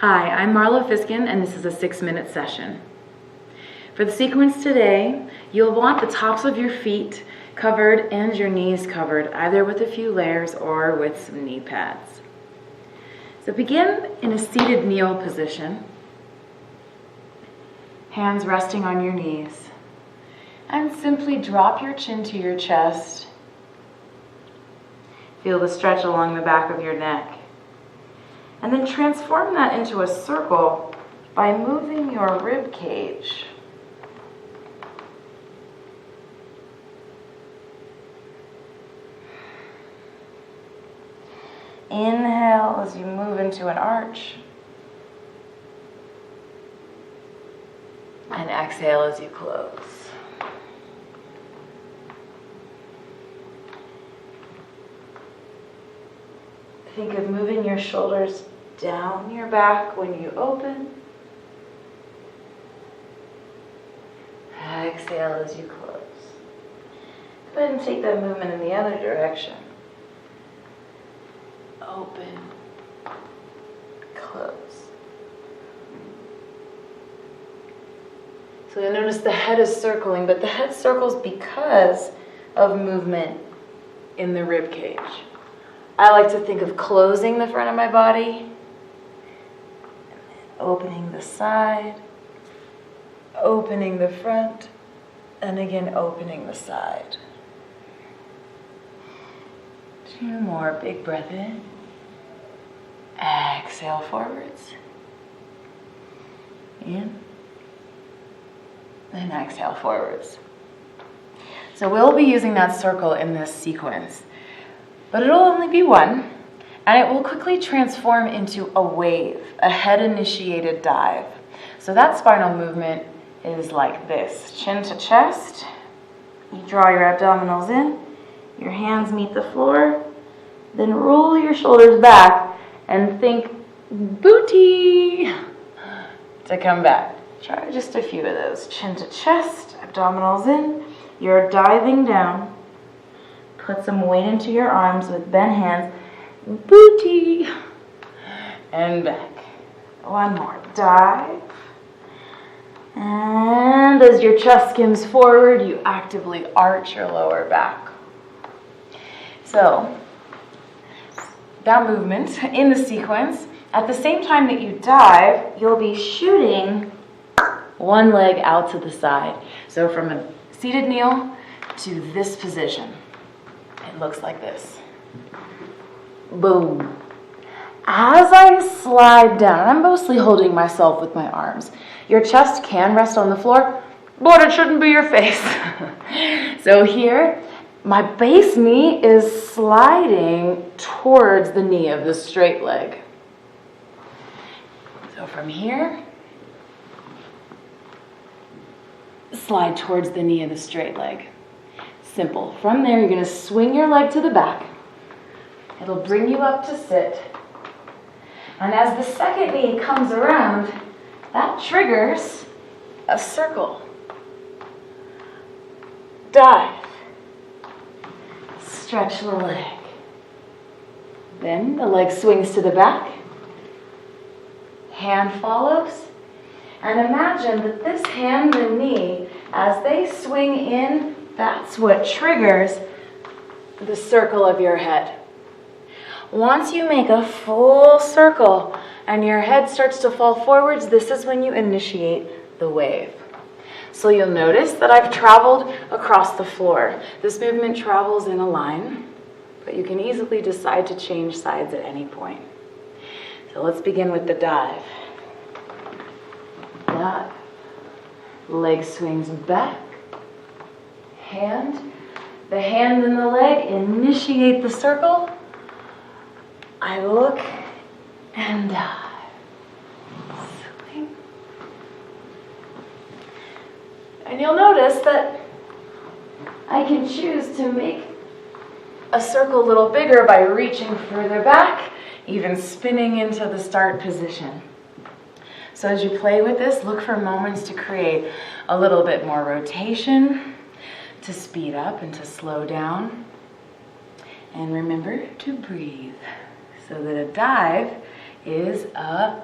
Hi, I'm Marlo Fisken, and this is a 6-minute session. For the sequence today, you'll want the tops of your feet covered and your knees covered, either with a few layers or with some knee pads. So begin in a seated kneel position, hands resting on your knees, and simply drop your chin to your chest. Feel the stretch along the back of your neck. And then transform that into a circle by moving your rib cage. Inhale as you move into an arch. And exhale as you close. Think of moving your shoulders down your back when you open. Exhale as you close. Go ahead and take that movement in the other direction. Open, close. So you'll notice the head is circling, but the head circles because of movement in the rib cage. I like to think of closing the front of my body, opening the side, opening the front, and again opening the side. 2 more, big breath in. Exhale forwards. In. And exhale forwards. So we'll be using that circle in this sequence. But it'll only be one, and it will quickly transform into a wave, a head-initiated dive. So that spinal movement is like this. Chin to chest, you draw your abdominals in, your hands meet the floor, then roll your shoulders back and think booty to come back. Try just a few of those. Chin to chest, abdominals in, you're diving down. Put some weight into your arms with bent hands. Booty. And back. One more. Dive. And as your chest skims forward, you actively arch your lower back. So, that movement in the sequence, at the same time that you dive, you'll be shooting one leg out to the side. So from a seated kneel to this position. It looks like this. Boom. As I slide down, I'm mostly holding myself with my arms. Your chest can rest on the floor, but it shouldn't be your face. So here, my base knee is sliding towards the knee of the straight leg. So from here, slide towards the knee of the straight leg. Simple. From there, you're going to swing your leg to the back. It'll bring you up to sit. And as the second knee comes around, that triggers a circle. Dive. Stretch the leg. Then the leg swings to the back. Hand follows. And imagine that this hand and knee, as they swing in, that's what triggers the circle of your head. Once you make a full circle and your head starts to fall forwards, this is when you initiate the wave. So you'll notice that I've traveled across the floor. This movement travels in a line, but you can easily decide to change sides at any point. So let's begin with the dive. Dive. Leg swings back. The hand and the leg initiate the circle. I look and dive. Swing. And you'll notice that I can choose to make a circle a little bigger by reaching further back, even spinning into the start position. So as you play with this, look for moments to create a little bit more rotation, to speed up and to slow down. And remember to breathe, so that a dive is a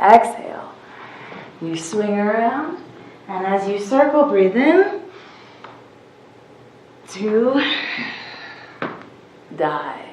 Exhale. You swing around, and as you circle, breathe in. 2, dive.